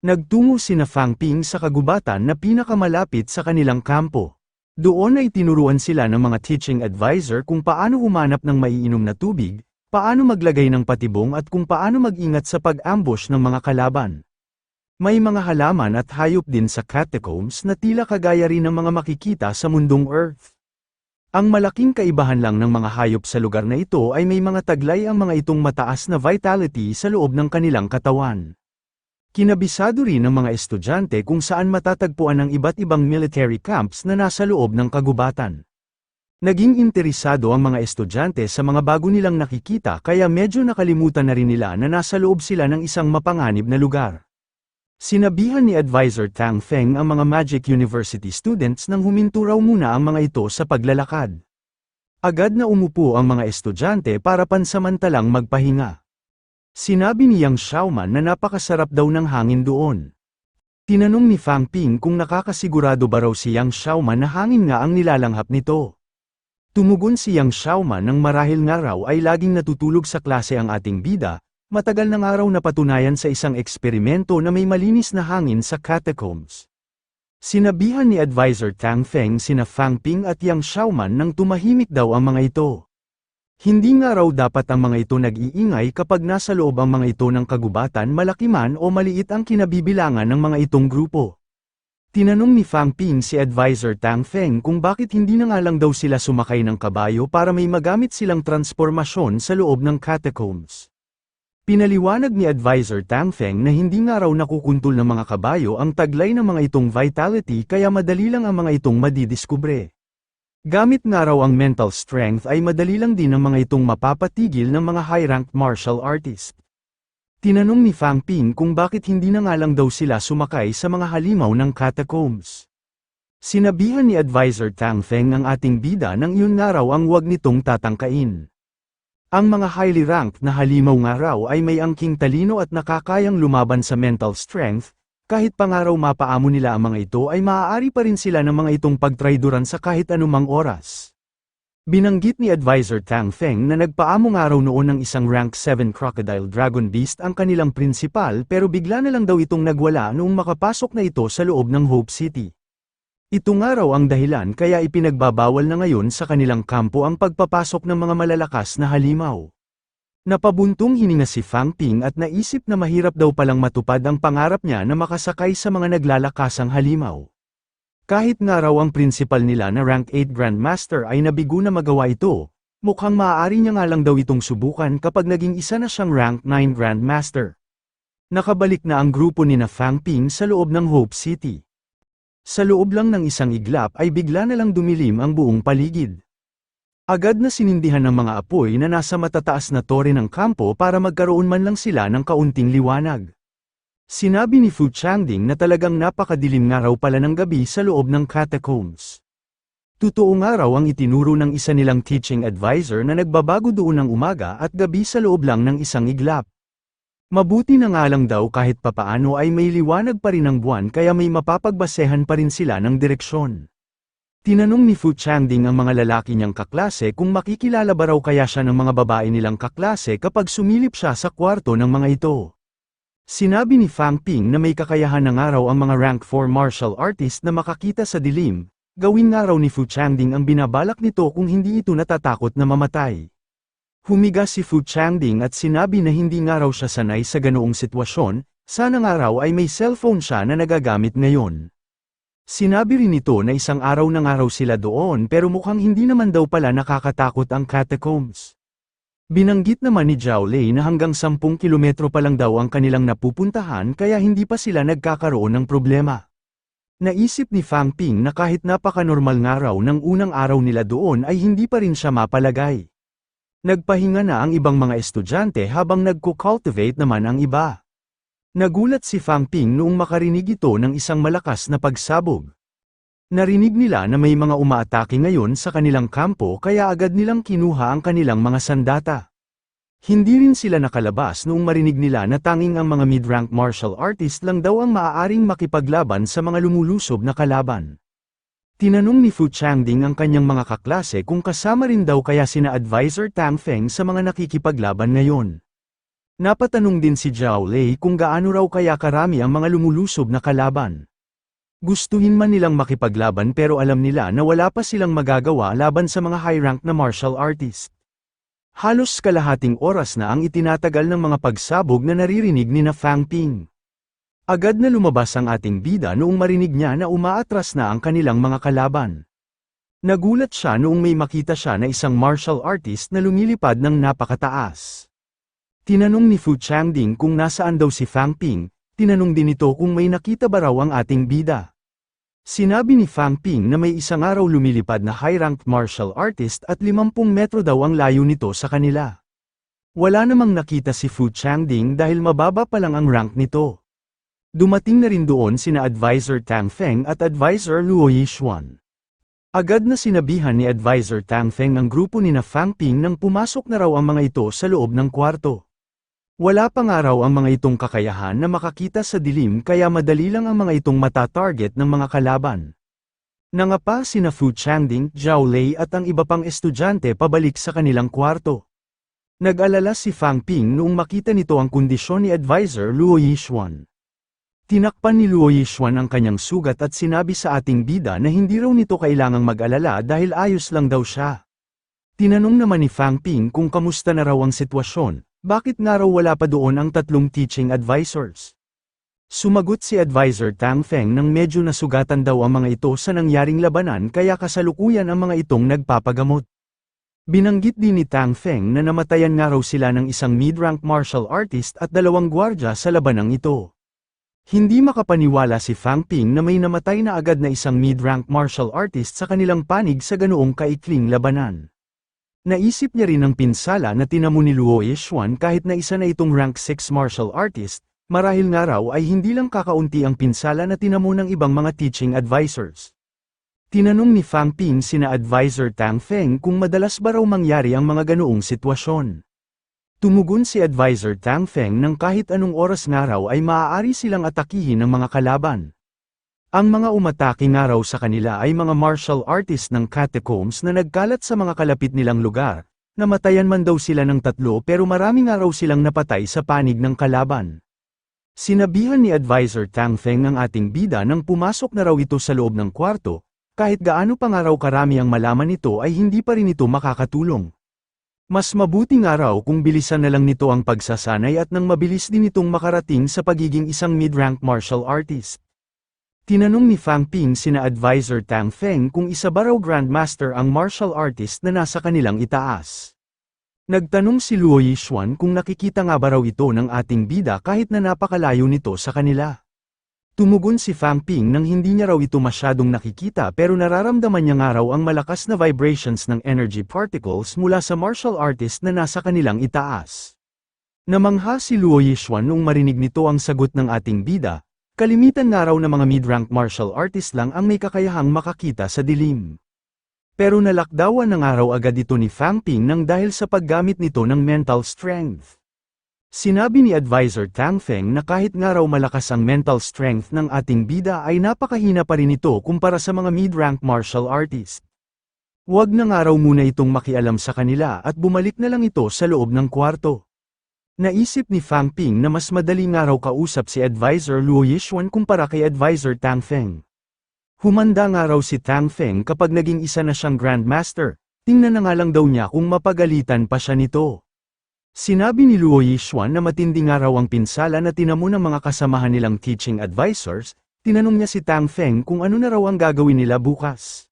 Nagtungo sina Fang Ping sa kagubatan na pinakamalapit sa kanilang kampo. Doon ay tinuruan sila ng mga teaching advisor kung paano humanap ng maiinom na tubig, paano maglagay ng patibong at kung paano mag-ingat sa pag-ambush ng mga kalaban. May mga halaman at hayop din sa catacombs na tila kagaya rin ng mga makikita sa mundong Earth. Ang malaking kaibahan lang ng mga hayop sa lugar na ito ay may mga taglay ang mga itong mataas na vitality sa loob ng kanilang katawan. Kinabisado rin ng mga estudyante kung saan matatagpuan ang iba't ibang military camps na nasa loob ng kagubatan. Naging interesado ang mga estudyante sa mga bago nilang nakikita kaya medyo nakalimutan na rin nila na nasa loob sila ng isang mapanganib na lugar. Sinabihan ni Advisor Tang Feng ang mga Magic University students nang huminto raw muna ang mga ito sa paglalakad. Agad na umupo ang mga estudyante para pansamantalang magpahinga. Sinabi ni Yang Xiaoman na napakasarap daw ng hangin doon. Tinanong ni Fang Ping kung nakakasigurado ba raw si Yang Xiaoman na hangin nga ang nilalanghap nito. Tumugon si Yang Xiaoman nang marahil nga raw ay laging natutulog sa klase ang ating bida, matagal na nga raw napatunayan sa isang eksperimento na may malinis na hangin sa catacombs. Sinabihan ni Advisor Tang Feng sina Fang Ping at Yang Xiaoman nang tumahimik daw ang mga ito. Hindi nga raw dapat ang mga ito nag-iingay kapag nasa loob ang mga ito ng kagubatan malaki man o maliit ang kinabibilangan ng mga itong grupo. Tinanong ni Fang Ping si Advisor Tang Feng kung bakit hindi na nga lang daw sila sumakay ng kabayo para may magamit silang transformasyon sa loob ng catacombs. Pinaliwanag ni Advisor Tang Feng na hindi nga raw nakukuntol ng mga kabayo ang taglay ng mga itong vitality kaya madali lang ang mga itong madidiskubre. Gamit nga raw ang mental strength ay madali lang din ang mga itong mapapatigil ng mga high-ranked martial artist. Tinanong ni Fang Ping kung bakit hindi na nga lang daw sila sumakay sa mga halimaw ng catacombs. Sinabihan ni Advisor Tang Feng ang ating bida nang iyon nga raw ang wag nitong tatangkain. Ang mga highly ranked na halimaw nga raw ay may angking talino at nakakayang lumaban sa mental strength, kahit pa nga raw mapaamo nila ang mga ito ay maaari pa rin sila ng mga itong pagtraiduran sa kahit anumang oras. Binanggit ni Advisor Tang Feng na nagpaamo nga raw noon ng isang rank 7 crocodile dragon beast ang kanilang prinsipal pero bigla na lang daw itong nagwala noong makapasok na ito sa loob ng Hope City. Ito nga raw ang dahilan kaya ipinagbabawal na ngayon sa kanilang kampo ang pagpapasok ng mga malalakas na halimaw. Napabuntong hininga si Fang Ping at naisip na mahirap daw palang matupad ang pangarap niya na makasakay sa mga naglalakasang halimaw. Kahit nga raw ang principal nila na rank 8 Grandmaster ay nabigo na magawa ito, mukhang maaari niya nga lang daw itong subukan kapag naging isa na siyang rank 9 Grandmaster. Nakabalik na ang grupo ni na Fang Ping sa loob ng Hope City. Sa loob lang ng isang iglap ay bigla na lang dumilim ang buong paligid. Agad na sinindihan ng mga apoy na nasa matataas na tore ng kampo para magkaroon man lang sila ng kaunting liwanag. Sinabi ni Fu Changding na talagang napakadilim nga raw pala ng gabi sa loob ng catacombs. Totoo nga raw ang itinuro ng isa nilang teaching advisor na nagbabago doon ng umaga at gabi sa loob lang ng isang iglap. Mabuti na nga lang daw kahit papaano ay may liwanag pa rin ang buwan kaya may mapapagbasehan pa rin sila ng direksyon. Tinanong ni Fu Changding ang mga lalaki niyang kaklase kung makikilala ba raw kaya siya ng mga babae nilang kaklase kapag sumilip siya sa kwarto ng mga ito. Sinabi ni Fang Ping na may kakayahan na nga raw ang mga rank 4 martial artist na makakita sa dilim, gawin nga raw ni Fu Changding ang binabalak nito kung hindi ito natatakot na mamatay. Humiga si Fu Changding at sinabi na hindi nga raw siya sanay sa ganoong sitwasyon, sana nga raw ay may cellphone siya na nagagamit ngayon. Sinabi rin nito na isang araw na nga raw sila doon pero mukhang hindi naman daw pala nakakatakot ang catacombs. Binanggit naman ni Zhao Lei na hanggang 10 kilometro pa lang daw ang kanilang napupuntahan kaya hindi pa sila nagkakaroon ng problema. Naisip ni Fang Ping na kahit napaka-normal nga raw ng unang araw nila doon ay hindi pa rin siya mapalagay. Nagpahinga na ang ibang mga estudyante habang nagko-cultivate naman ang iba. Nagulat si Fang Ping noong makarinig ito ng isang malakas na pagsabog. Narinig nila na may mga umaatake ngayon sa kanilang kampo kaya agad nilang kinuha ang kanilang mga sandata. Hindi rin sila nakalabas noong marinig nila na tanging ang mga mid-rank martial artist lang daw ang maaaring makipaglaban sa mga lumulusob na kalaban. Tinanong ni Fu Changding ang kanyang mga kaklase kung kasama rin daw kaya sina Advisor Tang Feng sa mga nakikipaglaban ngayon. Napatanong din si Zhao Lei kung gaano raw kaya karami ang mga lumulusob na kalaban. Gustuhin man nilang makipaglaban pero alam nila na wala pa silang magagawa laban sa mga high-rank na martial artist. Halos kalahating oras na ang itinatagal ng mga pagsabog na naririnig ni na Fang Ping. Agad na lumabas ang ating bida noong marinig niya na umaatras na ang kanilang mga kalaban. Nagulat siya noong may makita siya na isang martial artist na lumilipad ng napakataas. Tinanong ni Fu Changding kung nasaan daw si Fang Ping, tinanong din ito kung may nakita ba raw ang ating bida. Sinabi ni Fang Ping na may isang araw lumilipad na high-ranked martial artist at 50 metro daw ang layo nito sa kanila. Wala namang nakita si Fu Changding dahil mababa pa lang ang rank nito. Dumating na rin doon sina Advisor Tang Feng at Advisor Luo Yixuan. Agad na sinabihan ni Advisor Tang Feng ang grupo ni na Fang Ping nang pumasok na raw ang mga ito sa loob ng kwarto. Wala pa nga raw ang mga itong kakayahan na makakita sa dilim kaya madali lang ang mga itong mata-target ng mga kalaban. Nangapa sina Fu Changding, Zhao Lei at ang iba pang estudyante pabalik sa kanilang kwarto. Nag-alala si Fang Ping noong makita nito ang kondisyon ni Advisor Luo Yixuan. Tinakpan ni Luo Yixuan ang kanyang sugat at sinabi sa ating bida na hindi raw nito kailangang mag-alala dahil ayos lang daw siya. Tinanong naman ni Fang Ping kung kamusta na raw ang sitwasyon. Bakit nga raw wala pa doon ang 3 teaching advisors? Sumagot si Advisor Tang Feng nang medyo nasugatan daw ang mga ito sa nangyaring labanan kaya kasalukuyan ang mga itong nagpapagamot. Binanggit din ni Tang Feng na namatayan nga raw sila ng isang mid-rank martial artist at 2 gwardya sa labanang ito. Hindi makapaniwala si Fang Ping na may namatay na agad na isang mid-rank martial artist sa kanilang panig sa ganoong kaikling labanan. Naisip niya rin ang pinsala na tinamo ni Luo Yixuan kahit na isa na itong rank 6 martial artist, marahil nga raw ay hindi lang kakaunti ang pinsala na tinamo ng ibang mga teaching advisors. Tinanong ni Fang Ping sina Advisor Tang Feng kung madalas ba raw mangyari ang mga ganoong sitwasyon. Tumugon si Advisor Tang Feng nang kahit anong oras nga raw ay maaari silang atakihin ng mga kalaban. Ang mga umatake nga raw sa kanila ay mga martial artist ng catacombs na nagkalat sa mga kalapit nilang lugar. Namatayan man daw sila ng 3 pero marami nga raw silang napatay sa panig ng kalaban. Sinabihan ni Advisor Tang Feng ang ating bida nang pumasok na raw ito sa loob ng kwarto, kahit gaano pa nga raw karami ang malaman nito ay hindi pa rin ito makakatulong. Mas mabuti nga raw kung bilisan na lang nito ang pagsasanay at nang mabilis din itong makarating sa pagiging isang mid-rank martial artist. Tinanong ni Fang Ping sina Advisor Tang Feng kung isa ba raw grandmaster ang martial artist na nasa kanilang itaas. Nagtanong si Luo Yixuan kung nakikita nga ba raw ito ng ating bida kahit na napakalayo nito sa kanila. Tumugon si Fang Ping nang hindi niya raw ito masyadong nakikita pero nararamdaman niya nga raw ang malakas na vibrations ng energy particles mula sa martial artist na nasa kanilang itaas. Namangha si Luo Yixuan noong marinig nito ang sagot ng ating bida. Kalimitan nga raw na mga mid-rank martial artist lang ang may kakayahang makakita sa dilim. Pero nalakdawan na nga raw agad ito ni Fang Ping nang dahil sa paggamit nito ng mental strength. Sinabi ni Advisor Tang Feng na kahit nga raw malakas ang mental strength ng ating bida ay napakahina pa rin ito kumpara sa mga mid-rank martial artist. Huwag na nga raw muna itong makialam sa kanila at bumalik na lang ito sa loob ng kwarto. Naisip ni Fang Ping na mas madali nga raw kausap si Advisor Luo Yixuan kumpara kay Advisor Tang Feng. Humanda nga raw si Tang Feng kapag naging isa na siyang Grandmaster, tingnan na nga lang daw niya kung mapagalitan pa siya nito. Sinabi ni Luo Yixuan na matindi nga raw ang pinsala na tinamo ng mga kasamahan nilang teaching advisors, tinanong niya si Tang Feng kung ano na raw ang gagawin nila bukas.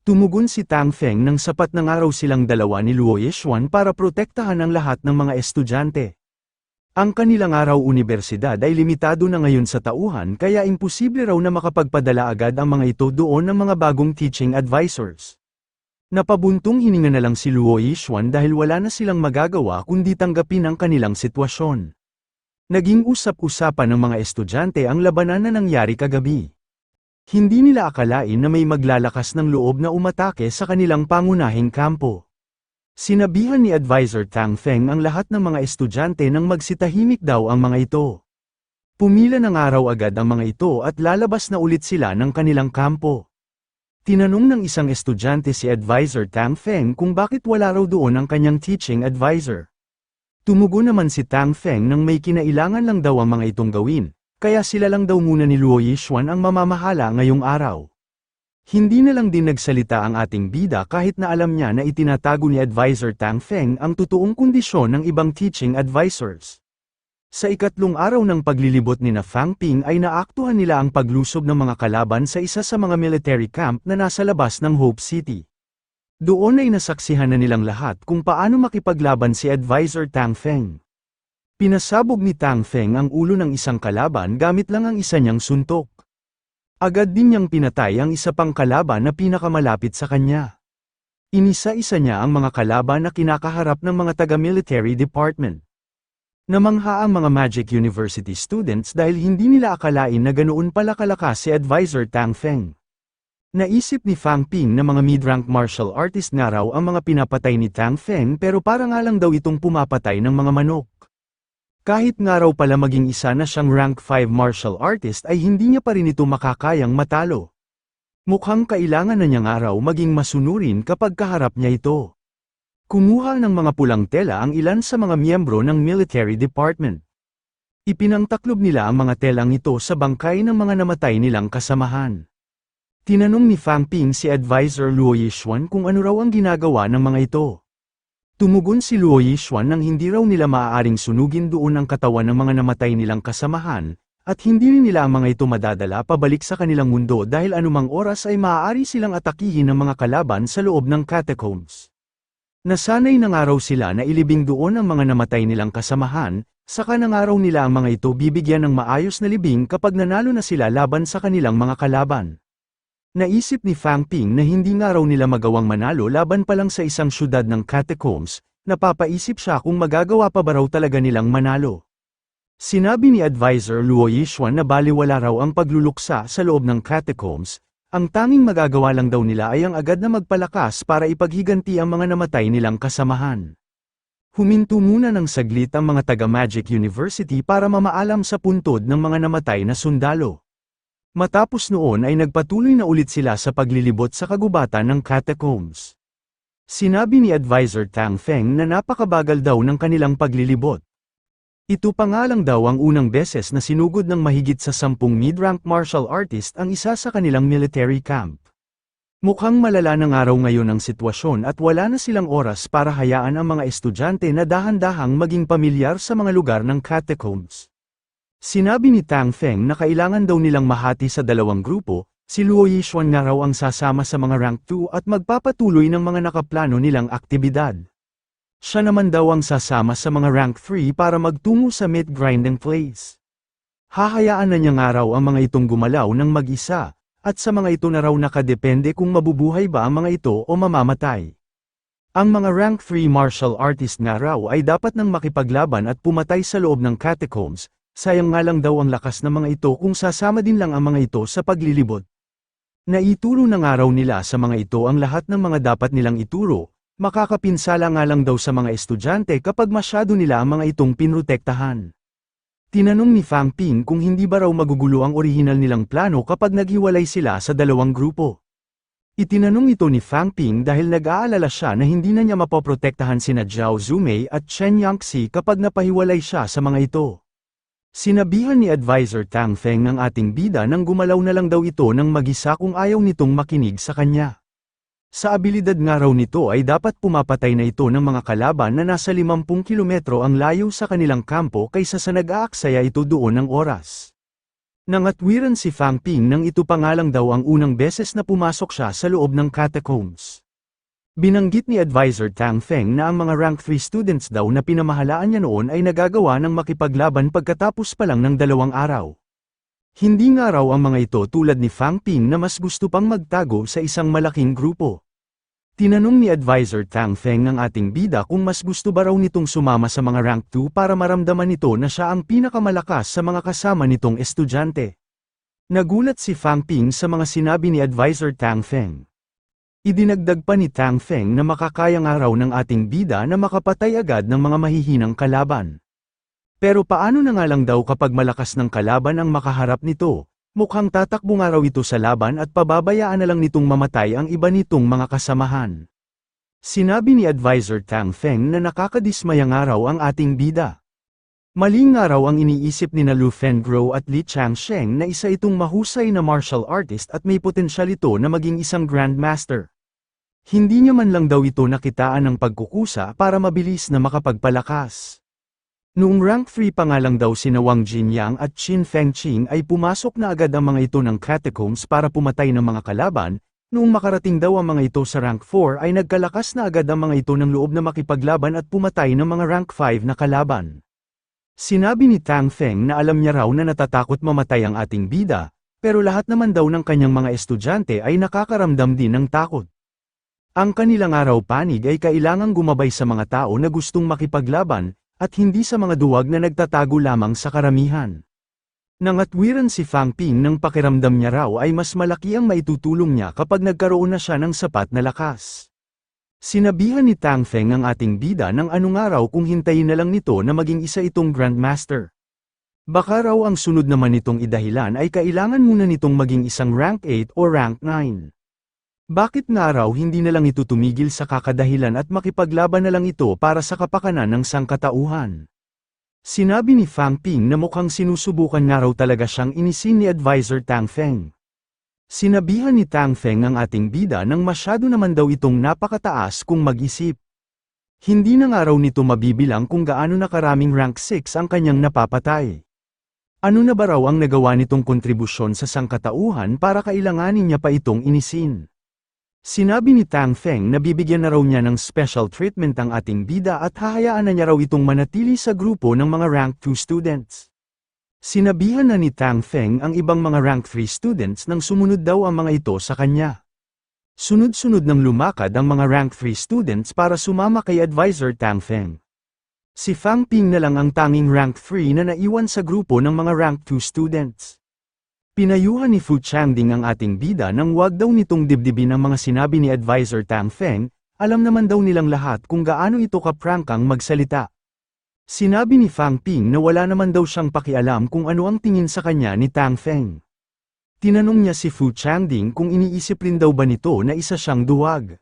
Tumugon si Tang Feng nang sapat na nga raw silang dalawa ni Luo Yixuan para protektahan ang lahat ng mga estudyante. Ang kanilang araw universidad ay limitado na ngayon sa tauhan kaya imposible raw na makapagpadala agad ang mga ito doon ng mga bagong teaching advisors. Napabuntong hininga na lang si Luo Yixuan dahil wala na silang magagawa kundi tanggapin ang kanilang sitwasyon. Naging usap-usapan ng mga estudyante ang labanan na nangyari kagabi. Hindi nila akalain na may maglalakas ng loob na umatake sa kanilang pangunahing kampo. Sinabihan ni Advisor Tang Feng ang lahat ng mga estudyante nang magsitahimik daw ang mga ito. Pumila ng araw agad ang mga ito at lalabas na ulit sila ng kanilang kampo. Tinanong ng isang estudyante si Advisor Tang Feng kung bakit wala raw doon ang kanyang teaching advisor. Tumugon naman si Tang Feng nang may kinailangan lang daw ang mga itong gawin, kaya sila lang daw muna ni Luo Yixuan ang mamamahala ngayong araw. Hindi na lang din nagsalita ang ating bida kahit na alam niya na itinatago ni Advisor Tang Feng ang totoong kondisyon ng ibang teaching advisors. Sa ikatlong araw ng paglilibot ni na Fang Ping ay naaktuhan nila ang paglusob ng mga kalaban sa isa sa mga military camp na nasa labas ng Hope City. Doon ay nasaksihan na nilang lahat kung paano makipaglaban si Advisor Tang Feng. Pinasabog ni Tang Feng ang ulo ng isang kalaban gamit lang ang isa niyang suntok. Agad din niyang pinatay ang isa pang kalaban na pinakamalapit sa kanya. Inisa-isa niya ang mga kalaban na kinakaharap ng mga taga-military department. Namangha ang mga Magic University students dahil hindi nila akalain na ganoon pala kalakas si Advisor Tang Feng. Naisip ni Fang Ping na mga mid-rank martial artist nga raw ang mga pinapatay ni Tang Feng pero para nga lang daw itong pumapatay ng mga manok. Kahit nga raw pala maging isa na siyang rank 5 martial artist ay hindi niya pa rin ito makakayang matalo. Mukhang kailangan na niya nga raw maging masunurin kapag kaharap niya ito. Kumuha ng mga pulang tela ang ilan sa mga miyembro ng military department. Ipinangtaklob nila ang mga telang ito sa bangkay ng mga namatay nilang kasamahan. Tinanong ni Fang Ping si Advisor Luo Yixuan kung ano raw ang ginagawa ng mga ito. Tumugon si Luo Yixuan nang hindi raw nila maaaring sunugin doon ang katawan ng mga namatay nilang kasamahan, at hindi rin nila ang mga ito madadala pabalik sa kanilang mundo dahil anumang oras ay maaari silang atakihin ng mga kalaban sa loob ng catacombs. Nasanay na nga raw sila na ilibing doon ang mga namatay nilang kasamahan, saka na nga raw nila ang mga ito bibigyan ng maayos na libing kapag nanalo na sila laban sa kanilang mga kalaban. Naisip ni Fang Ping na hindi nga raw nila magawang manalo laban pa lang sa isang syudad ng catacombs, napapaisip siya kung magagawa pa ba raw talaga nilang manalo. Sinabi ni Advisor Luo Yixuan na baliwala raw ang pagluluksa sa loob ng catacombs, ang tanging magagawa lang daw nila ay ang agad na magpalakas para ipaghiganti ang mga namatay nilang kasamahan. Huminto muna ng saglit ang mga taga-Magic University para mamaalam sa puntod ng mga namatay na sundalo. Matapos noon ay nagpatuloy na ulit sila sa paglilibot sa kagubatan ng catacombs. Sinabi ni Advisor Tang Feng na napakabagal daw ng kanilang paglilibot. Ito pa nga lang daw ang unang beses na sinugod ng mahigit sa 10 mid-rank martial artist ang isa sa kanilang military camp. Mukhang malala na nga raw ngayon ang sitwasyon at wala na silang oras para hayaan ang mga estudyante na dahan-dahang maging pamilyar sa mga lugar ng catacombs. Sinabi ni Tang Feng na kailangan daw nilang mahati sa dalawang grupo, si Luo Yixuan nga raw ang sasama sa mga rank 2 at magpapatuloy ng mga nakaplano nilang aktibidad. Siya naman daw ang sasama sa mga rank 3 para magtungo sa meat-grinding place. Hahayaan na niya nga raw ang mga itong gumalaw ng mag-isa, at sa mga ito na raw nakadepende kung mabubuhay ba ang mga ito o mamamatay. Ang mga rank 3 martial artist nga raw ay dapat nang makipaglaban at pumatay sa loob ng catacombs. Sayang nga lang daw ang lakas ng mga ito kung sasama din lang ang mga ito sa paglilibot. Naituro na nga raw nila sa mga ito ang lahat ng mga dapat nilang ituro, makakapinsala nga lang daw sa mga estudyante kapag masyado nila ang mga itong pinrotektahan. Tinanong ni Fang Ping kung hindi ba raw magugulo ang orihinal nilang plano kapag naghiwalay sila sa dalawang grupo. Itinanong ito ni Fang Ping dahil nag-aalala siya na hindi na niya mapoprotektahan sina Zhao Zumei at Chen Yangxi kapag napahiwalay siya sa mga ito. Sinabihan ni Advisor Tang Feng ng ating bida nang gumalaw na lang daw ito ng mag-isa kung ayaw nitong makinig sa kanya. Sa abilidad nga raw nito ay dapat pumapatay na ito ng mga kalaban na nasa 50 kilometro ang layo sa kanilang kampo kaysa sa nag-aaksaya ito doon ng oras. Nangatwiran si Fang Ping nang ito pa nga lang daw ang unang beses na pumasok siya sa loob ng catacombs. Binanggit ni Advisor Tang Feng na ang mga rank 3 students daw na pinamahalaan niya noon ay nagagawa ng makipaglaban pagkatapos pa lang ng 2 araw. Hindi nga raw ang mga ito tulad ni Fang Ping na mas gusto pang magtago sa isang malaking grupo. Tinanong ni Advisor Tang Feng ng ating bida kung mas gusto ba raw nitong sumama sa mga rank 2 para maramdaman nito na siya ang pinakamalakas sa mga kasama nitong estudyante. Nagulat si Fang Ping sa mga sinabi ni Advisor Tang Feng. Idinagdag pa ni Tang Feng na makakaya nga raw ng ating bida na makapatay agad ng mga mahihinang kalaban. Pero paano na nga lang daw kapag malakas ng kalaban ang makaharap nito, mukhang tatakbo nga raw ito sa laban at pababayaan na lang nitong mamatay ang iba nitong mga kasamahan. Sinabi ni Advisor Tang Feng na nakakadismaya nga raw ang ating bida. Mali nga raw ang iniisip ni na Lu Fengguo at Li Changsheng na isa itong mahusay na martial artist at may potensyal ito na maging isang grandmaster. Hindi niya man lang daw ito nakitaan ng pagkukusa para mabilis na makapagpalakas. Noong rank 3 pa nga lang daw sina Wang Jinyang at Qin Fengqing ay pumasok na agad ang mga ito ng catacombs para pumatay ng mga kalaban, noong makarating daw ang mga ito sa rank 4 ay nagkalakas na agad ang mga ito ng loob na makipaglaban at pumatay ng mga rank 5 na kalaban. Sinabi ni Tang Feng na alam niya raw na natatakot mamatay ang ating bida, pero lahat naman daw ng kanyang mga estudyante ay nakakaramdam din ng takot. Ang kanilang araw panig ay kailangang gumabay sa mga tao na gustong makipaglaban, at hindi sa mga duwag na nagtatago lamang sa karamihan. Nangatwiran si Fang Ping ng pakiramdam niya raw ay mas malaki ang maitutulong niya kapag nagkaroon na siya ng sapat na lakas. Sinabihan ni Tang Feng ang ating bida ng anong araw kung hintayin na lang nito na maging isa itong Grandmaster. Baka raw ang sunod naman nitong idahilan ay kailangan muna nitong maging isang rank 8 o rank 9. Bakit nga raw hindi na lang ito tumigil sa kakadahilan at makipaglaban na lang ito para sa kapakanan ng sangkatauhan? Sinabi ni Fang Ping na mukhang sinusubukan nga raw talaga siyang inisin ni Advisor Tang Feng. Sinabihan ni Tang Feng ang ating bida nang masyado naman daw itong napakataas kung mag-isip. Hindi na nga raw nito mabibilang kung gaano na karaming rank 6 ang kanyang napapatay. Ano na ba raw ang nagawa nitong kontribusyon sa sangkatauhan para kailanganin niya pa itong inisin? Sinabi ni Tang Feng na bibigyan na raw niya ng special treatment ang ating bida at hahayaan na niya raw itong manatili sa grupo ng mga rank 2 students. Sinabihan na ni Tang Feng ang ibang mga rank 3 students nang sumunod daw ang mga ito sa kanya. Sunod-sunod nang lumakad ang mga rank 3 students para sumama kay Advisor Tang Feng. Si Fang Ping na lang ang tanging rank 3 na naiwan sa grupo ng mga rank 2 students. Pinayuhan ni Fu Changding ang ating bida nang wag daw nitong dibdibin ang mga sinabi ni Advisor Tang Feng, alam naman daw nilang lahat kung gaano ito kaprangkang magsalita. Sinabi ni Fang Ping na wala naman daw siyang pakialam kung ano ang tingin sa kanya ni Tang Feng. Tinanong niya si Fu Changding kung iniisip rin daw ba nito na isa siyang duwag.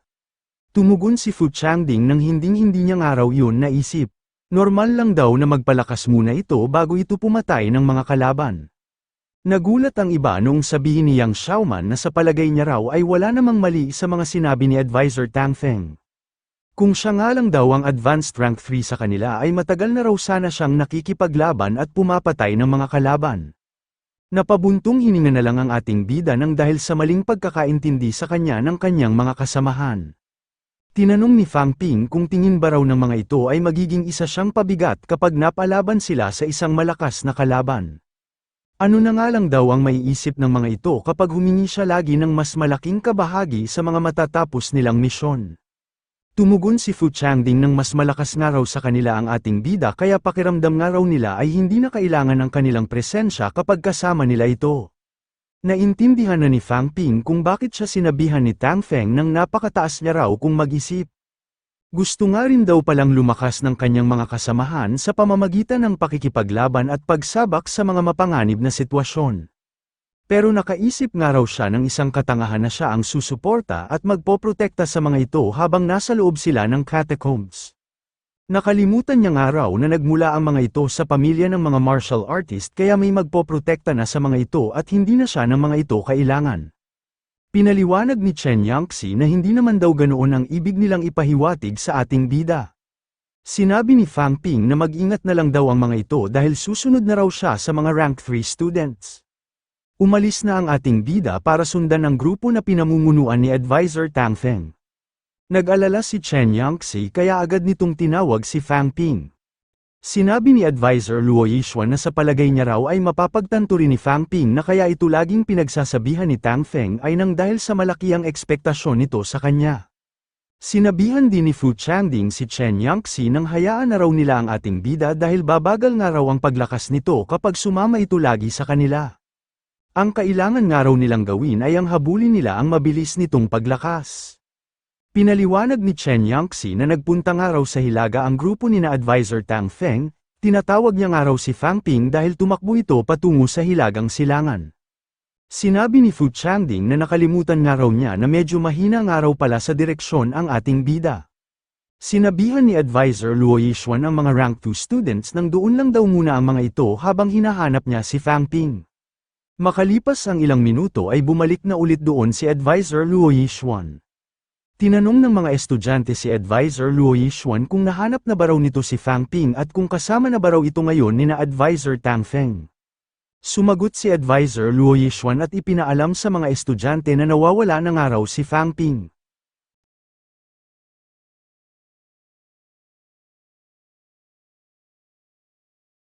Tumugon si Fu Changding nang hinding-hindi niya nga raw yun naisip. Normal lang daw na magpalakas muna ito bago ito pumatay ng mga kalaban. Nagulat ang iba noong sabihin ni Yang Xiaoman na sa palagay niya raw ay wala namang mali sa mga sinabi ni Advisor Tang Feng. Kung siya nga lang daw ang advanced rank 3 sa kanila ay matagal na raw sana siyang nakikipaglaban at pumapatay ng mga kalaban. Napabuntong hininga na lang ang ating bida nang dahil sa maling pagkakaintindi sa kanya ng kanyang mga kasamahan. Tinanong ni Fang Ping kung tingin ba raw ng mga ito ay magiging isa siyang pabigat kapag napalaban sila sa isang malakas na kalaban. Ano na nga lang daw ang maiisip ng mga ito kapag humingi siya lagi ng mas malaking kabahagi sa mga matatapos nilang misyon. Tumugon si Fu Changding ng mas malakas nga raw sa kanila ang ating bida kaya pakiramdam nga raw nila ay hindi na kailangan ng kanilang presensya kapag kasama nila ito. Naintindihan na ni Fang Ping kung bakit siya sinabihan ni Tang Feng nang napakataas niya raw kung mag-isip. Gusto nga rin daw palang lumakas ng kanyang mga kasamahan sa pamamagitan ng pakikipaglaban at pagsabak sa mga mapanganib na sitwasyon. Pero nakaisip nga raw siya ng isang katangahan na siya ang susuporta at magpoprotekta sa mga ito habang nasa loob sila ng catacombs. Nakalimutan niya nga raw na nagmula ang mga ito sa pamilya ng mga martial artist kaya may magpoprotekta na sa mga ito at hindi na siya ng mga ito kailangan. Pinaliwanag ni Chen Yangxi na hindi naman daw ganoon ang ibig nilang ipahiwatig sa ating bida. Sinabi ni Fang Ping na mag-ingat na lang daw ang mga ito dahil susunod na raw siya sa mga rank 3 students. Umalis na ang ating bida para sundan ang grupo na pinamumunuan ni Advisor Tang Feng. Nag-alala si Chen Yangxi kaya agad nitong tinawag si Fang Ping. Sinabi ni Advisor Luo Yixuan na sa palagay niya raw ay mapapagtanto rin ni Fang Ping na kaya ito laging pinagsasabihan ni Tang Feng ay nang dahil sa malaki ang ekspektasyon nito sa kanya. Sinabihan din ni Fu Changding si Chen Yangxi nang hayaan na raw nila ang ating bida dahil babagal nga raw ang paglakas nito kapag sumama ito lagi sa kanila. Ang kailangan nga raw nilang gawin ay ang habulin nila ang mabilis nitong paglakas. Pinaliwanag ni Chen Yangxi na nagpunta nga raw sa Hilaga ang grupo ni na Advisor Tang Feng, tinatawag niya nga raw si Fang Ping dahil tumakbo ito patungo sa Hilagang Silangan. Sinabi ni Fu Changding na nakalimutan nga raw niya na medyo mahina nga raw pala sa direksyon ang ating bida. Sinabihan ni Advisor Luo Yixuan ang mga rank 2 students nang doon lang daw muna ang mga ito habang hinahanap niya si Fang Ping. Makalipas ang ilang minuto ay bumalik na ulit doon si Advisor Luo Yixuan. Tinanong ng mga estudyante si Advisor Luo Yixuan kung nahanap na ba raw nito si Fang Ping at kung kasama na ba raw ito ngayon nina Advisor Tang Feng. Sumagot si Advisor Luo Yixuan at ipinaalam sa mga estudyante na nawawala na nga raw si Fang Ping.